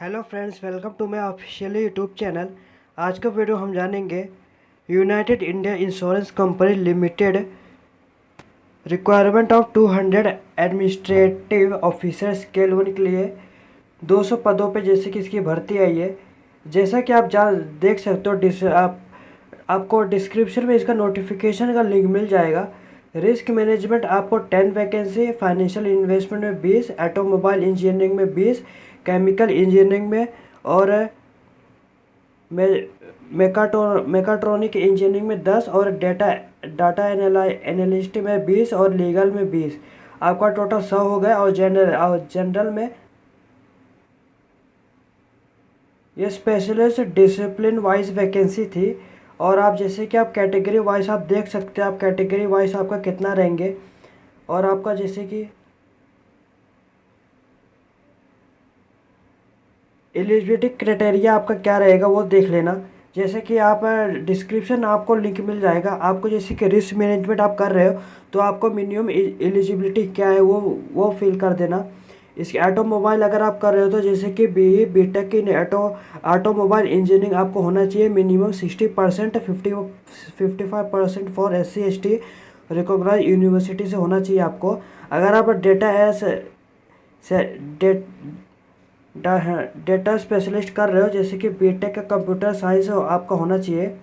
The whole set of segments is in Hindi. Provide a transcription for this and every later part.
Hello friends, welcome to my official YouTube channel. आज का वीडियो हम जानेंगे United India Insurance Company Limited requirement of 200 administrative officer scale 1 के लिए 200 पदों पे जैसे कि इसकी भर्ती आई है। जैसा कि आप देख सकते हो आपको डिस्क्रिप्शन में इसका नोटिफिकेशन का लिंक मिल जाएगा। रिस्क मैनेजमेंट आपको 10 वैकेंसी, फाइनेंशियल इन्वेस्टमेंट में 20, ऑटोमोबाइल इंजीनियरिंग में 20, केमिकल इंजीनियरिंग में और मेकाट्रॉनिक इंजीनियरिंग में 10 और डाटा एनालिस्ट में 20 और लीगल में 20। आपका टोटल 100 हो गया। और जनरल में ये स्पेशलिस्ट डिसिप्लिन वाइज वैकेंसी थी। और आप जैसे कि आप कैटेगरी वाइज आप देख सकते हैं, आप कैटेगरी वाइज आपका कितना रहेंगे। और आपका जैसे कि एलिजिबिलिटी क्राइटेरिया आपका क्या रहेगा वो देख लेना। जैसे कि आप डिस्क्रिप्शन आपको लिंक मिल जाएगा। आपको जैसे कि रिस्क मैनेजमेंट आप कर रहे हो तो आपको मिनिमम एलिजिबिलिटी क्या है वो फिल कर देना। इसके ऑटोमोबाइल अगर आप कर रहे हो तो जैसे कि BE BTech in automobile engineering आपको होना चाहिए minimum 60%, 55% for SC ST recognise university से होना चाहिए आपको। अगर आप डेटा स्पेशलिस्ट कर रहे हो जैसे कि BTech का कंप्यूटर साइंस आपका होना चाहिए।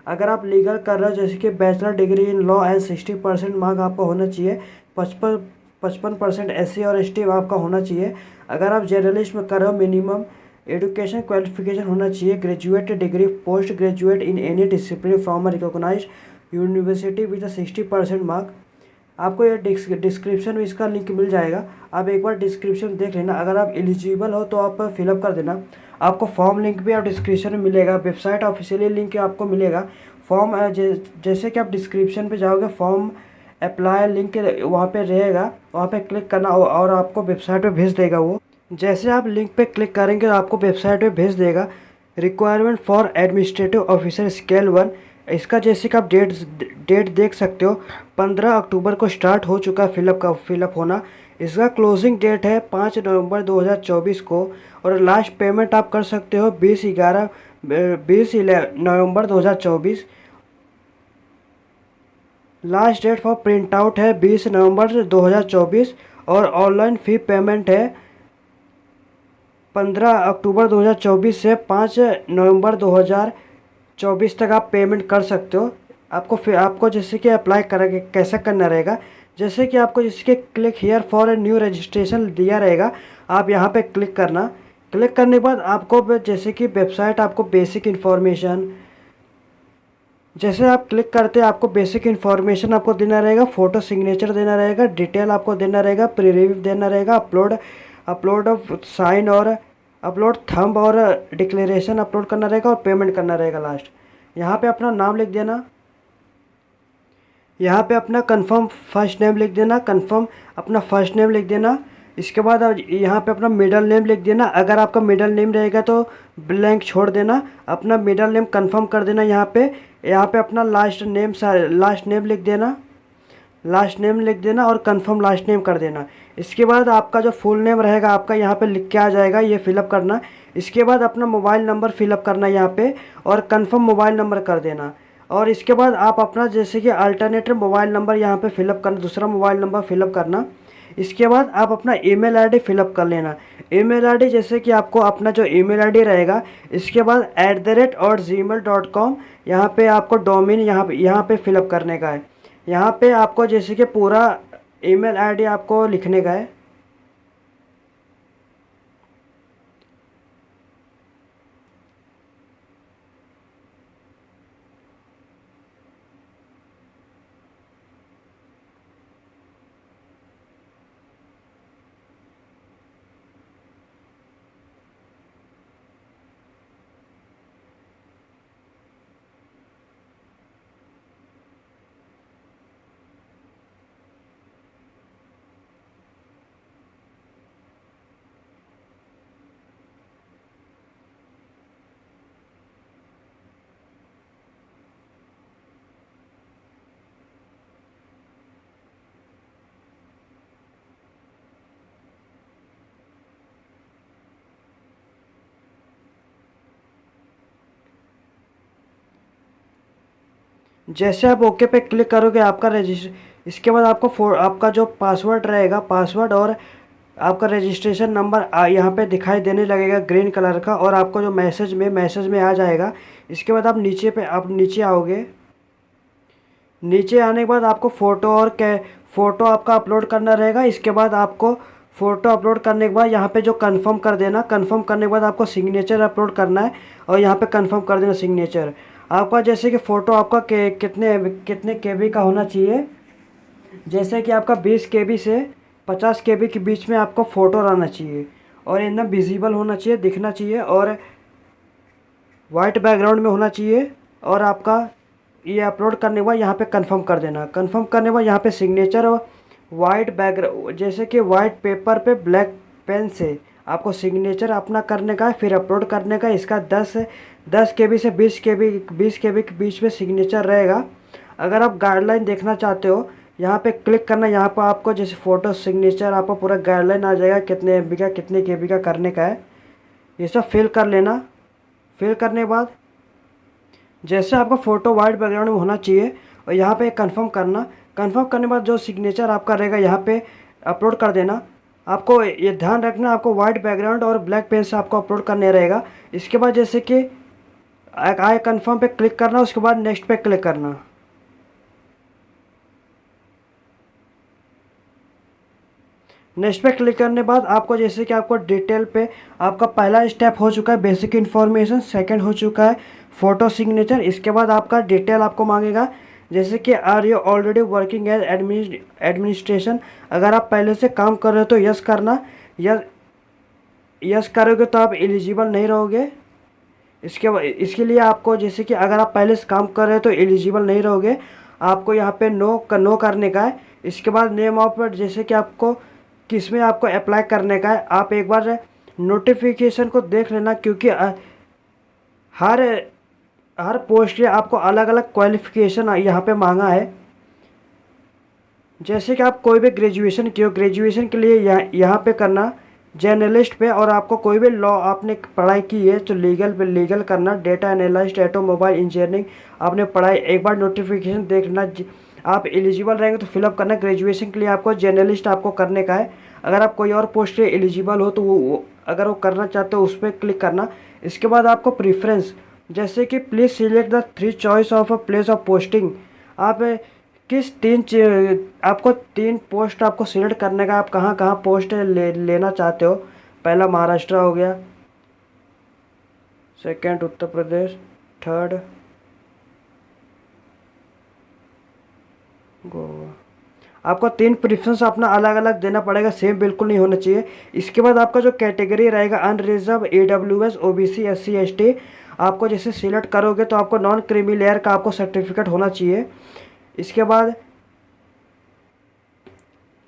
अगर आप लीगल कर रहे हो जैसे कि bachelor degree in law and 60% mark आपका होना चाहिए। 55% SC और ST आपका होना चाहिए। अगर आप जर्नलिस्ट में कर रहे हो मिनिमम एजुकेशन क्वालिफिकेशन होना चाहिए graduate degree post graduate in any discipline from recognise university with 60% mark. आपको ये डिस्क्रिप्शन में इसका लिंक मिल जाएगा। आप एक बार डिस्क्रिप्शन देख लेना। अगर आप एलिजिबल हो तो आप फिलअप कर देना। आपको फॉर्म लिंक भी आप डिस्क्रिप्शन में मिलेगा। वेबसाइट ऑफिशियली लिंक आपको मिलेगा। फॉर्म जैसे कि आप डिस्क्रिप्शन पे जाओगे, फॉर्म अप्लाई लिंक वहाँ पे रहेगा, वहाँ पे क्लिक करना और आपको वेबसाइट पे भेज देगा वो। जैसे आप लिंक पे क्लिक करेंगे तो आपको वेबसाइट पे भेज देगा। Requirement for administrative officer scale 1। इसका जैसे कि आप डेट देख सकते हो, 15 अक्टूबर को स्टार्ट हो चुका है फिलअप होना। इसका क्लोजिंग डेट है 5 नवंबर 2024 को। और लास्ट पेमेंट आप कर सकते हो 20 नवंबर 2024। Last date for print out है 20 नवंबर 2024। और ऑनलाइन फ़ी पेमेंट है 15 अक्टूबर 2024 से 5 नवंबर 2024 तक आप पेमेंट कर सकते हो। आपको जैसे कि अप्लाई करेंगे कैसे करना रहेगा, जैसे कि आपको जैसे कि click here for a new registration दिया रहेगा। आप यहाँ पे क्लिक करना। क्लिक करने के बाद आपको जैसे कि वेबसाइट आपको बेसिक इन्फॉर्मेशन, जैसे आप क्लिक करते हैं आपको बेसिक इन्फॉर्मेशन आपको देना रहेगा, फ़ोटो सिग्नेचर देना रहेगा, डिटेल आपको देना रहेगा, प्री रिव्यू देना रहेगा, अपलोड ऑफ साइन और अपलोड थंब और डिक्लेरेशन अपलोड करना रहेगा और पेमेंट करना रहेगा लास्ट। यहाँ पे अपना नाम लिख देना। यहाँ पे अपना कंफर्म फर्स्ट नेम लिख देना, कंफर्म अपना फर्स्ट नेम लिख देना। इसके बाद यहाँ पे अपना मिडल नेम लिख देना। अगर आपका मिडल नेम रहेगा तो ब्लैंक छोड़ देना, अपना मिडल नेम कंफर्म कर देना। यहाँ पे अपना लास्ट नेम लिख देना, और कंफर्म लास्ट नेम कर देना। इसके बाद आपका जो फुल नेम रहेगा आपका यहाँ पे लिख के आ जाएगा, ये फिलअप करना। इसके बाद अपना मोबाइल नंबर फिलअप करना यहाँ पे और कंफर्म मोबाइल नंबर कर देना। और इसके बाद आप अपना जैसे कि अल्टरनेटिव मोबाइल नंबर यहाँ पे फिलअप करना, दूसरा मोबाइल नंबर फिलअप करना। इसके बाद आप अपना ईमेल आईडी फिलअप कर लेना। ईमेल आईडी जैसे कि आपको अपना जो ईमेल आईडी रहेगा, इसके बाद @gmail.com यहाँ पे आपको डोमेन यहाँ पे फिलअप करने का है। यहाँ पे आपको जैसे कि पूरा ईमेल आईडी आपको लिखने का है। जैसे आप ओके पे क्लिक करोगे आपका रजिस्टर, इसके बाद आपको आपका जो पासवर्ड रहेगा, पासवर्ड और आपका रजिस्ट्रेशन नंबर यहाँ पे दिखाई देने लगेगा ग्रीन कलर का, और आपको जो मैसेज में आ जाएगा। इसके बाद आप नीचे आओगे। नीचे आने के बाद आपको फ़ोटो आपका अपलोड करना रहेगा। इसके बाद आपको फ़ोटो अपलोड करने के बाद यहाँ पे जो कंफर्म कर देना, कंफर्म करने के बाद आपको सिग्नेचर अपलोड करना है और यहाँ पे कंफर्म कर देना सिग्नेचर। आपका जैसे कि फ़ोटो आपका कितने केबी का होना चाहिए, जैसे कि आपका 20 केबी से 50 केबी के बीच में आपको फ़ोटो रहना चाहिए और एकदम विजिबल होना चाहिए, दिखना चाहिए, और वाइट बैकग्राउंड में होना चाहिए। और आपका ये अपलोड करने के बाद यहाँ पे कंफर्म कर देना। कंफर्म करने के बाद यहाँ पे सिग्नेचर और वाइट बैकग्राउंड, जैसे कि वाइट पेपर पे ब्लैक पेन से आपको सिग्नेचर अपना करने का है, फिर अपलोड करने का। इसका 10 केबी से 20 केबी के बीच में सिग्नेचर रहेगा। अगर आप गाइडलाइन देखना चाहते हो, यहाँ पे क्लिक करना। यहाँ पर आपको जैसे फ़ोटो सिग्नेचर आपको पूरा गाइडलाइन आ जाएगा, कितने एमबी का कितने केबी का करने का है। ये सब फिल कर लेना। फिल करने के बाद जैसे आपका फ़ोटो वाइट बैकग्राउंड में होना चाहिए और यहाँ पे कंफर्म करना। कंफर्म करने के बाद जो सिग्नेचर आपका रहेगा यहाँ पे अपलोड कर देना। आपको ये ध्यान रखना, आपको वाइट बैकग्राउंड और ब्लैक पेन से आपको अपलोड करने रहेगा। इसके बाद जैसे कि आई कंफर्म पे क्लिक करना, उसके बाद नेक्स्ट पे क्लिक करना। नेक्स्ट पे क्लिक करने के बाद आपको जैसे कि आपको डिटेल पे आपका पहला स्टेप हो चुका है बेसिक इन्फॉर्मेशन, सेकंड हो चुका है फ़ोटो सिग्नेचर। इसके बाद आपका डिटेल आपको मांगेगा, जैसे कि are you already working as administration. अगर आप पहले से काम कर रहे हो तो यस करना। यस करोगे तो आप एलिजिबल नहीं रहोगे। इसके लिए आपको जैसे कि अगर आप पहले से काम कर रहे हो तो एलिजिबल नहीं रहोगे, आपको यहाँ पे नो करने का है। इसके बाद नेम ऑफ, जैसे कि आपको किस में आपको अप्लाई करने का है, आप एक बार नोटिफिकेशन को देख लेना, क्योंकि हर पोस्ट के आपको अलग अलग क्वालिफ़िकेशन यहाँ पे मांगा है। जैसे कि आप कोई भी ग्रेजुएशन किए हो, ग्रेजुएशन के लिए यहाँ पे करना जर्नलिस्ट पे, और आपको कोई भी लॉ आपने पढ़ाई की है तो लीगल करना। डेटा एनालिस्ट, ऑटोमोबाइल इंजीनियरिंग आपने पढ़ाई, एक बार नोटिफिकेशन देखना। आप एलिजिबल रहेंगे तो फिलअप करना। ग्रेजुएशन के लिए आपको जर्नलिस्ट आपको करने का है। अगर आप कोई और पोस्ट के एलिजिबल हो तो अगर वो करना चाहते हो उस पर क्लिक करना। इसके बाद आपको प्रीफ्रेंस, जैसे कि please select the 3 choice of a place of posting. आप आपको 3 पोस्ट आपको सिलेक्ट करने का, आप कहाँ कहाँ पोस्ट लेना चाहते हो। पहला महाराष्ट्र हो गया, सेकंड उत्तर प्रदेश, थर्ड गोवा। आपको 3 प्रेफरेंस अपना अलग अलग देना पड़ेगा, सेम बिल्कुल नहीं होना चाहिए। इसके बाद आपका जो कैटेगरी रहेगा unreserved, AWS, OBC, SC ST, आपको जैसे सिलेक्ट करोगे तो आपको नॉन क्रीमी लेयर का आपको सर्टिफिकेट होना चाहिए। इसके बाद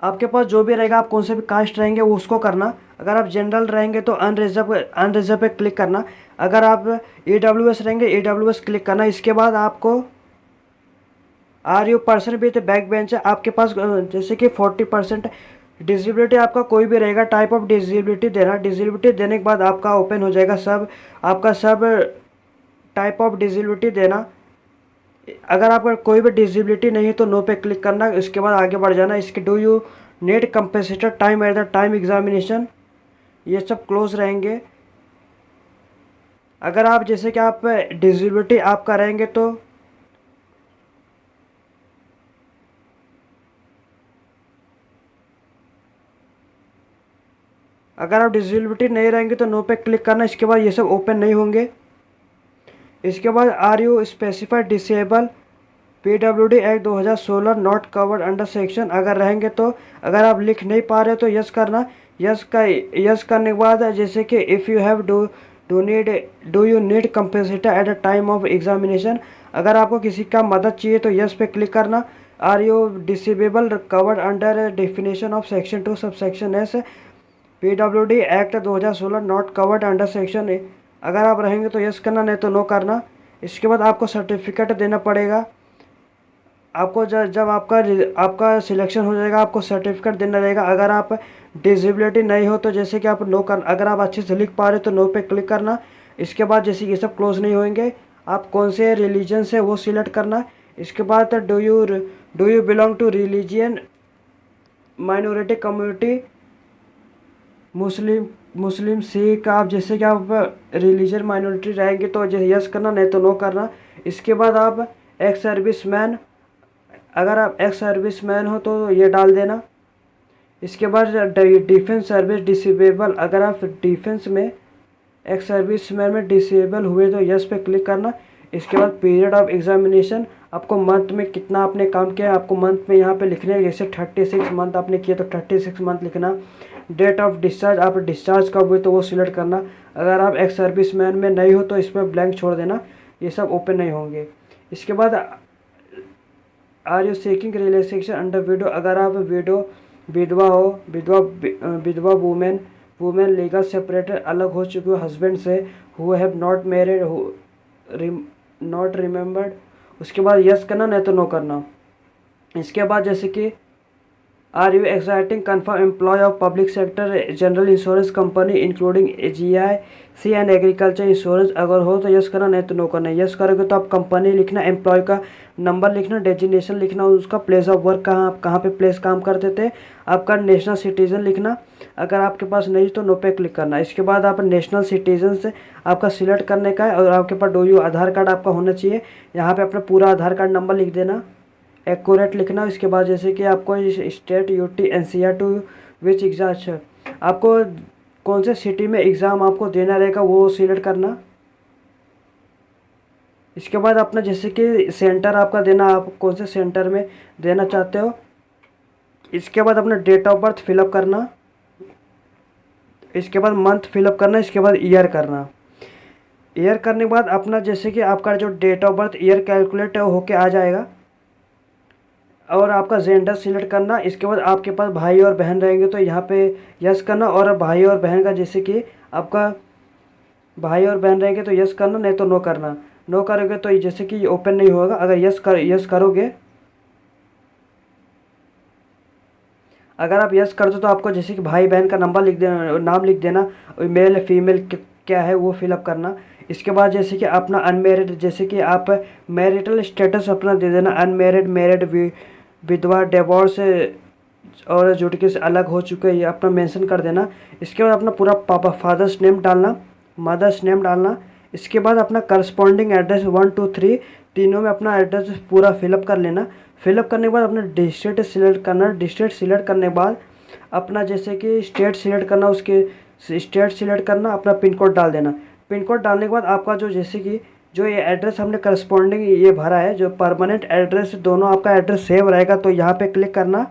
आपके पास जो भी रहेगा, आप कौन से भी कास्ट रहेंगे वो उसको करना। अगर आप जनरल रहेंगे तो अनरिजर्व पे क्लिक करना। अगर आप AWS रहेंगे AWS क्लिक करना। इसके बाद आपको are you person with back bench, आपके पास जैसे कि 40% डिसेबिलिटी आपका कोई भी रहेगा, टाइप ऑफ डिसेबिलिटी देना। डिसेबिलिटी देने के बाद आपका ओपन हो जाएगा सब टाइप ऑफ डिसेबिलिटी देना। अगर आपका कोई भी डिसेबिलिटी नहीं है तो नो पे क्लिक करना। इसके बाद आगे बढ़ जाना। इसके do you need compensator time at the time examination, ये सब क्लोज रहेंगे। अगर आप जैसे कि आप डिसेबिलिटी आपका रहेंगे तो अगर आप डिसेबिलिटी नहीं रहेंगे तो नो पे क्लिक करना। इसके बाद ये सब ओपन नहीं होंगे। इसके बाद are you specified disable PWD act 2016 not covered under section, अगर रहेंगे तो, अगर आप लिख नहीं पा रहे तो यस करना। यस करने के बाद जैसे कि if you have do you need compensator at the time of examination, अगर आपको किसी का मदद चाहिए तो यस पे क्लिक करना। Are you disable covered under definition of section 2 sub section S PWD act 2016 not covered under section A, अगर आप रहेंगे तो यस करना, नहीं तो नो करना। इसके बाद आपको सर्टिफिकेट देना पड़ेगा। आपको जब आपका सिलेक्शन हो जाएगा आपको सर्टिफिकेट देना रहेगा। अगर आप डिसेबिलिटी नहीं हो तो जैसे कि आप नो कर, अगर आप अच्छे से लिख पा रहे तो नो पे क्लिक करना। इसके बाद जैसे ये सब क्लोज नहीं होंगे, आप कौन से रिलीजन से वो सिलेक्ट करना। इसके बाद do you belong to religion minority community, Muslim Muslim Sikh. आप जैसे कि आप रिलीजन माइनॉरिटी रहेंगे तो यस करना, नहीं तो नो करना। इसके बाद आप एक्स सर्विस मैन, अगर आप एक्स सर्विस मैन हो तो ये डाल देना। इसके बाद डिफेंस सर्विस डिसेबल, अगर आप डिफेंस में एक्स सर्विस मैन में डिसेबल हुए तो यस पे क्लिक करना। इसके बाद पीरियड ऑफ एग्जामिनेशन, आपको मंथ में कितना आपने काम किया है आपको मंथ में यहाँ पे लिखने हैं। जैसे 36 मंथ आपने किया तो 36 मंथ लिखना। डेट ऑफ डिस्चार्ज, आप डिस्चार्ज कब हुए तो वो सिलेक्ट करना। अगर आप एक्स सर्विस मैन में नहीं हो तो इसमें ब्लैंक छोड़ देना, ये सब ओपन नहीं होंगे। इसके बाद are you seeking relaxation under widow, अगर आप विधवा हो, विधवा वुमेन लीगल सेपरेटर, अलग हो चुके हो हस्बैंड से, who have not married, not remembered. उसके बाद यस करना, नहीं तो नो करना। इसके बाद जैसे कि are you exciting confirm employ of public sector general insurance company including GIC and agriculture insurance, अगर हो तो यस करना, नहीं तो नो करना। यस करोगे तो आप कंपनी लिखना, एम्प्लॉय का नंबर लिखना, डेजिग्नेशन लिखना, उसका प्लेस ऑफ वर्क कहाँ पे प्लेस काम करते थे, आपका नेशनल सिटीजन लिखना। अगर आपके पास नहीं तो नो पे क्लिक करना। इसके बाद आप नेशनल सिटीजन से आपका सिलेक्ट करने का है और आपके पास डू यू आधार कार्ड आपका होना चाहिए। यहाँ पे अपना पूरा आधार कार्ड नंबर लिख देना, एक्यूरेट लिखना। इसके बाद जैसे कि आपको state UT NCR to which exam, आपको कौन से सिटी में एग्ज़ाम आपको देना रहेगा वो सिलेक्ट करना। इसके बाद अपना जैसे कि सेंटर आपका देना, आप कौन से सेंटर में देना चाहते हो। इसके बाद अपना डेट ऑफ बर्थ फिलअप करना। इसके बाद मंथ फिलअप करना। इसके बाद ईयर करना। ईयर करने के बाद अपना जैसे कि आपका जो date of birth year calculate होके आ जाएगा और आपका जेंडर सिलेक्ट करना। इसके बाद आपके पास भाई और बहन रहेंगे तो यहाँ पे यस करना, और भाई और बहन का जैसे कि आपका भाई और बहन रहेंगे तो यस करना, नहीं तो नो करना। नो करोगे तो जैसे कि ये ओपन नहीं होगा। अगर यस करोगे, अगर आप यस कर दो तो आपको जैसे कि भाई बहन का नंबर लिख देना, नाम लिख देना, मेल फीमेल क्या है वो फिलअप करना। इसके बाद जैसे कि अपना अनमेरिड, जैसे कि आप मैरिटल स्टेटस अपना दे देना, अनमेरिड, मैरिड, विधवा, डिवोर्स और जुड़के से अलग हो चुके ये अपना मेंशन कर देना। इसके बाद अपना पूरा पापा फादर्स नेम डालना, मदर्स नेम डालना। इसके बाद अपना करस्पॉन्डिंग एड्रेस 1 2 3 तीनों में अपना एड्रेस पूरा फिलअप कर लेना। फिलअप करने के बाद अपना डिस्ट्रिक्ट सिलेक्ट करना। डिस्ट्रिक्ट सिलेक्ट करने के बाद अपना जैसे कि स्टेट सिलेक्ट करना, उसके स्टेट सिलेक्ट करना, अपना पिन कोड डाल देना। पिन कोड डालने के बाद आपका जो जैसे कि जो ये एड्रेस हमने करस्पॉन्डिंग ये भरा है, जो परमानेंट एड्रेस, दोनों आपका एड्रेस सेव रहेगा तो यहाँ पे क्लिक करना।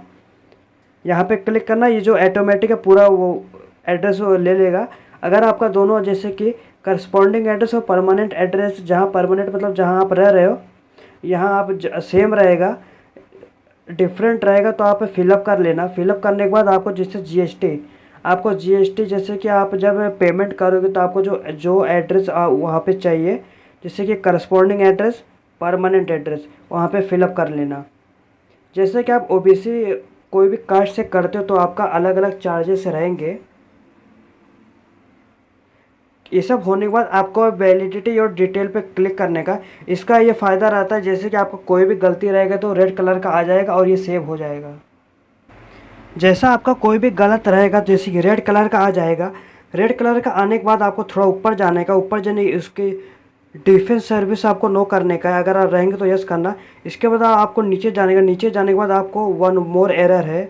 यहाँ पे क्लिक करना, ये जो ऑटोमेटिक है पूरा वो एड्रेस वो ले लेगा। अगर आपका दोनों जैसे कि करस्पॉन्डिंग एड्रेस और परमानेंट एड्रेस, जहाँ परमानेंट मतलब जहाँ आप रह रहे हो यहाँ आप सेम रहेगा, डिफरेंट रहेगा तो आप फिलअप कर लेना। फिलअप करने के बाद आपको जैसे GST जैसे कि आप जब पेमेंट करोगे तो आपको जो एड्रेस वहाँ पे चाहिए, जैसे कि करस्पॉन्डिंग एड्रेस, परमानेंट एड्रेस, वहाँ पे फिलअप कर लेना। जैसे कि आप OBC कोई भी कास्ट से करते हो तो आपका अलग अलग चार्जेस रहेंगे। ये सब होने के बाद आपको वैलिडिटी और डिटेल पे क्लिक करने का। इसका ये फ़ायदा रहता है जैसे कि आपको कोई भी गलती रहेगा तो रेड कलर का आ जाएगा और ये सेव हो जाएगा। जैसा आपका कोई भी गलत रहेगा जैसे कि रेड कलर का आ जाएगा। रेड कलर का आने के बाद आपको थोड़ा ऊपर जाने का, ऊपर जाने उसकी डिफेंस सर्विस आपको नो करने का है। अगर आप रहेंगे तो यस करना। इसके बाद आपको नीचे जाने का, नीचे जाने के बाद आपको वन मोर एरर है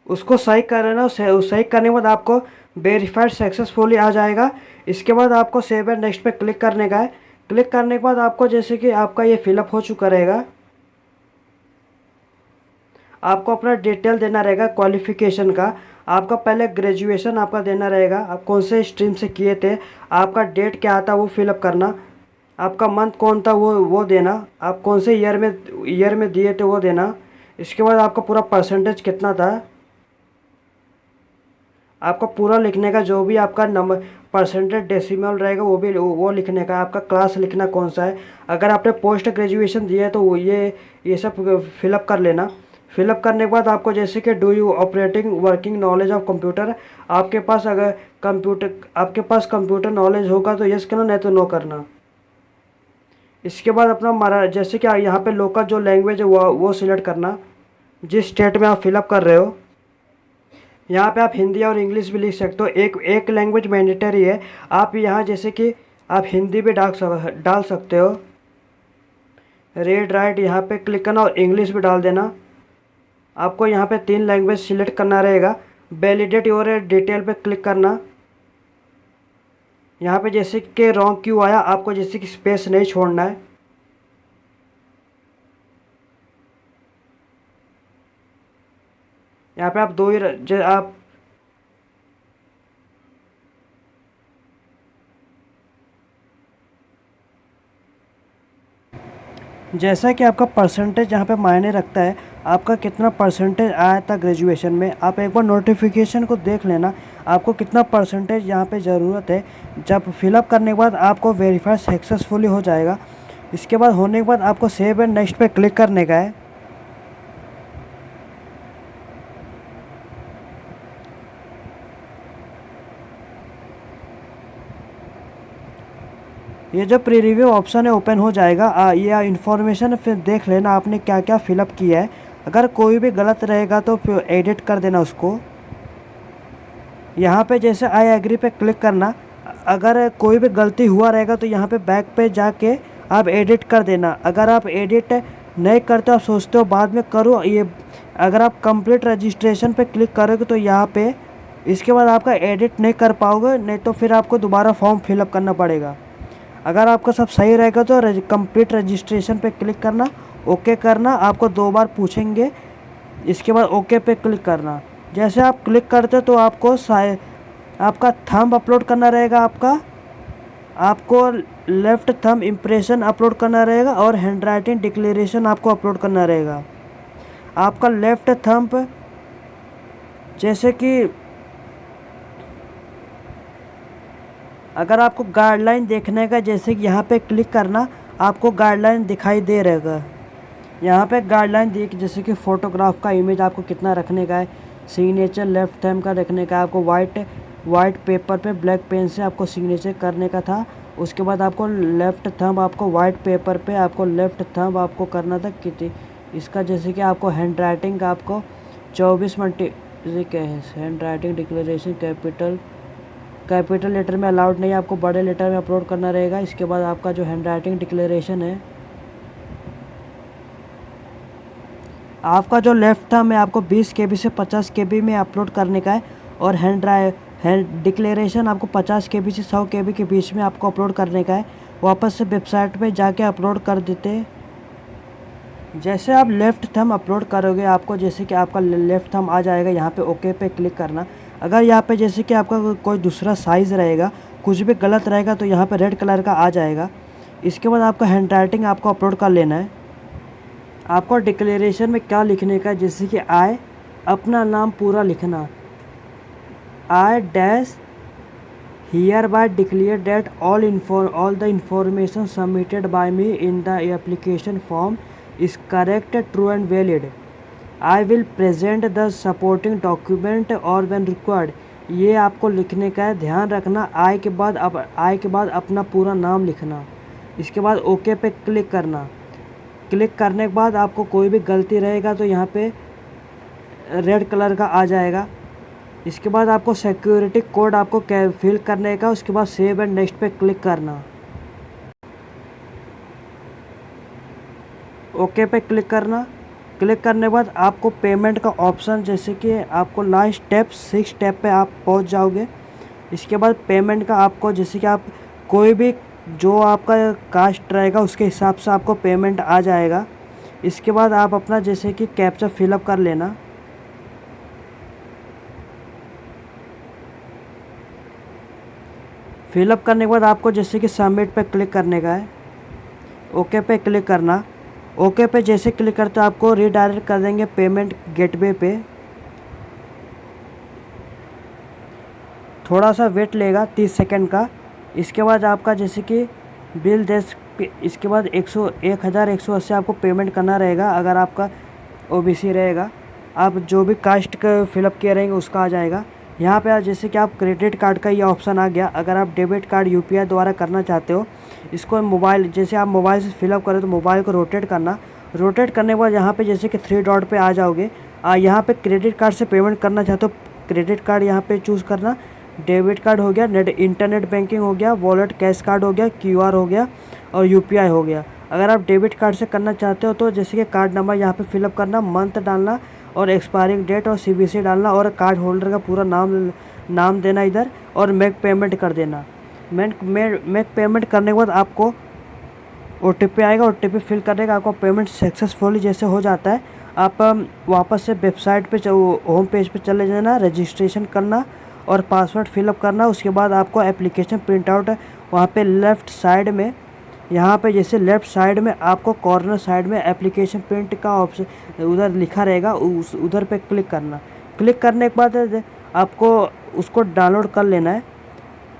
उसको सही कर लेना। सही करने के बाद आपको वेरीफाइड सक्सेसफुली आ जाएगा। इसके बाद आपको सेव एंड नेक्स्ट पे क्लिक करने का है। क्लिक करने के बाद आपको जैसे कि आपका ये फिलअप हो चुका रहेगा, आपको अपना डिटेल देना रहेगा क्वालिफ़िकेशन का। आपका पहले ग्रेजुएशन आपका देना रहेगा, आप कौन से स्ट्रीम से किए थे, आपका डेट क्या आता वो फिलअप करना, आपका मंथ कौन था वो देना, आप कौन से ईयर में दिए थे वो देना। इसके बाद आपका पूरा परसेंटेज कितना था आपका पूरा लिखने का, जो भी आपका नंबर परसेंटेज डेसिमल रहेगा वो लिखने का। आपका क्लास लिखना कौन सा है। अगर आपने पोस्ट ग्रेजुएशन दिया है तो ये सब फिलअप कर लेना। फिलअप करने के बाद आपको जैसे कि do you operating working knowledge of computer, आपके पास अगर आपके पास कंप्यूटर नॉलेज होगा तो यस करना, नहीं तो नो करना। इसके बाद अपना जैसे कि यहाँ पे लोकल जो लैंग्वेज है वो सिलेक्ट करना, जिस स्टेट में आप फिलअप कर रहे हो। यहाँ पे आप हिंदी और इंग्लिश भी लिख सकते हो, एक लैंग्वेज मैंडेटरी है। आप यहाँ जैसे कि आप हिंदी भी डाल सकते हो। रीड राइट यहाँ पे क्लिक करना और इंग्लिश भी डाल देना। आपको यहाँ पे 3 लैंग्वेज सिलेक्ट करना रहेगा। वैलिडेट योर डिटेल पे क्लिक करना। यहाँ पे जैसे कि रॉन्ग क्यों आया, आपको जैसे कि स्पेस नहीं छोड़ना है। यहाँ पे आप दो ही आप जैसा कि आपका परसेंटेज यहाँ पे मायने रखता है, आपका कितना परसेंटेज आया था ग्रेजुएशन में। आप एक बार नोटिफिकेशन को देख लेना, आपको कितना परसेंटेज यहाँ पे ज़रूरत है। जब फिलअप करने के बाद आपको वेरीफाई सक्सेसफुली हो जाएगा। इसके बाद होने के बाद आपको सेव एंड नेक्स्ट पे क्लिक करने का है। ये जो प्री रिव्यू ऑप्शन है ओपन हो जाएगा। ये इन्फॉर्मेशन फिर देख लेना आपने क्या क्या फिलअप किया है। अगर कोई भी गलत रहेगा तो फिर एडिट कर देना उसको। यहाँ पे जैसे आई एग्री पे क्लिक करना। अगर कोई भी गलती हुआ रहेगा तो यहाँ पे बैक पे जाके आप एडिट कर देना। अगर आप एडिट नहीं करते, आप सोचते हो बाद में करो, ये अगर आप कंप्लीट रजिस्ट्रेशन पे क्लिक करोगे तो यहाँ पे इसके बाद आपका एडिट नहीं कर पाओगे, नहीं तो फिर आपको दोबारा फॉर्म फिलअप करना पड़ेगा। अगर आपका सब सही रहेगा तो कंप्लीट रजिस्ट्रेशन पे क्लिक करना, ओके करना। आपको 2 बार पूछेंगे, इसके बाद ओके पे क्लिक करना। जैसे आप क्लिक करते तो आपको आपका थंब अपलोड करना रहेगा। आपको लेफ़्ट थंब इम्प्रेशन अपलोड करना रहेगा और हैंडराइटिंग डिक्लेरेशन आपको अपलोड करना रहेगा। आपका लेफ़्ट थंब जैसे कि अगर आपको गाइडलाइन देखने का, जैसे कि यहाँ पे क्लिक करना, आपको गाइडलाइन दिखाई दे रहेगा। यहाँ पे गाइडलाइन दी कि जैसे कि फ़ोटोग्राफ का इमेज आपको कितना रखने का है, सिग्नेचर लेफ़्ट थंब का रखने का है। आपको वाइट पेपर पे ब्लैक पेन से आपको सिग्नेचर करने का था। उसके बाद आपको लेफ़्ट थंब आपको वाइट पेपर पे आपको लेफ़्ट थंब आपको करना था कितनी इसका, जैसे कि आपको हैंड राइटिंग का आपको 24 मिनट क्या है, handwriting declaration capital letter में अलाउड नहीं है, आपको बड़े लेटर में अपलोड करना रहेगा। इसके बाद आपका जो हैंड राइटिंग डिक्लेरेशन है, आपका जो लेफ़्ट थंब है आपको 20 KB से 50 KB में अपलोड करने का है। और हैंड डिक्लेरेशन आपको 50 KB से 100 KB के बीच में आपको अपलोड करने का है। वापस से वेबसाइट पे जाके अपलोड कर देते। जैसे आप लेफ़्ट थंब अपलोड करोगे, आपको जैसे कि आपका लेफ़्ट थंब आ जाएगा। यहाँ पे ओके पे क्लिक करना। अगर यहाँ पे जैसे कि आपका कोई दूसरा साइज़ रहेगा, कुछ भी गलत रहेगा तो यहाँ पे रेड कलर का आ जाएगा। इसके बाद आपका हैंड राइटिंग आपको अपलोड कर लेना है। आपको डिक्लेरेशन में क्या लिखने का है, जैसे कि आई अपना नाम पूरा लिखना। I dash here bye declare that all the information submitted by me in the application form is correct, true and valid. I will present the supporting document और व्हेन रिक्वायर्ड। ये आपको लिखने का है, ध्यान रखना। आई के बाद अपना पूरा नाम लिखना। इसके बाद ओके पे क्लिक करना। क्लिक करने के बाद आपको कोई भी गलती रहेगा तो यहाँ पे रेड कलर का आ जाएगा। इसके बाद आपको सिक्योरिटी कोड आपको फिल करने का, उसके बाद सेव एंड नेक्स्ट पे क्लिक करना। ओके पे क्लिक करना। क्लिक करने के बाद आपको पेमेंट का ऑप्शन, जैसे कि आपको लास्ट स्टेप 6 स्टेप पे आप पहुंच जाओगे। इसके बाद पेमेंट का आपको, जैसे कि आप कोई भी जो आपका कास्ट रहेगा उसके हिसाब से आपको पेमेंट आ जाएगा। इसके बाद आप अपना जैसे कि कैप्चा फिलअप कर लेना। फिलअप करने के बाद आपको जैसे कि सबमिट पे क्लिक करने का है, ओके पे क्लिक करना। ओके पे जैसे क्लिक करते आपको रीडायरेक्ट कर देंगे पेमेंट गेटवे पे। थोड़ा सा वेट लेगा 30 सेकंड का। इसके बाद आपका जैसे कि बिल देश, इसके बाद 1180 आपको पेमेंट करना रहेगा। अगर आपका ओबीसी रहेगा, आप जो भी कास्ट का फिलअप किए रहेंगे उसका आ जाएगा। यहाँ पे जैसे कि आप क्रेडिट कार्ड का ये ऑप्शन आ गया। अगर आप डेबिट कार्ड यूपीआई द्वारा करना चाहते हो इसको मोबाइल, जैसे आप मोबाइल से फिलअप करें तो मोबाइल को रोटेट करना। रोटेट करने के बाद यहाँ पे जैसे कि 3 डॉट पे आ जाओगे। यहाँ पे क्रेडिट कार्ड से पेमेंट करना चाहते हो, क्रेडिट कार्ड यहाँ पे चूज़ करना। डेबिट कार्ड हो गया, नेट इंटरनेट बैंकिंग हो गया, वॉलेट कैश कार्ड हो गया, QR हो गया और UPI हो गया। अगर आप डेबिट कार्ड से करना चाहते हो तो जैसे कि कार्ड नंबर यहाँ पे फिलअप करना, मंथ डालना और एक्सपायरिंग डेट और CVC डालना और कार्ड होल्डर का पूरा नाम देना इधर और मेक पेमेंट कर देना। मेक पेमेंट करने के बाद आपको OTP आएगा। OTP फिल करने का आपको पेमेंट सक्सेसफुली जैसे हो जाता है, आप वापस से वेबसाइट पे होम पेज पे चले जाना, रजिस्ट्रेशन करना और पासवर्ड फिलअप करना। उसके बाद आपको एप्लीकेशन प्रिंट आउट वहाँ पे लेफ़्ट साइड में, यहाँ पे जैसे लेफ़्ट साइड में आपको कॉर्नर साइड में एप्लीकेशन प्रिंट का ऑप्शन उधर लिखा रहेगा, उधर पे क्लिक करना। क्लिक करने के बाद आपको उसको डाउनलोड कर लेना है।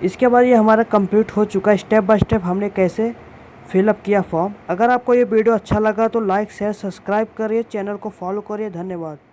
इसके बाद ये हमारा कंप्लीट हो चुका है, स्टेप बाय स्टेप हमने कैसे फिलअप किया फॉर्म। अगर आपको ये वीडियो अच्छा लगा तो लाइक शेयर सब्सक्राइब करिए, चैनल को फॉलो करिए। धन्यवाद।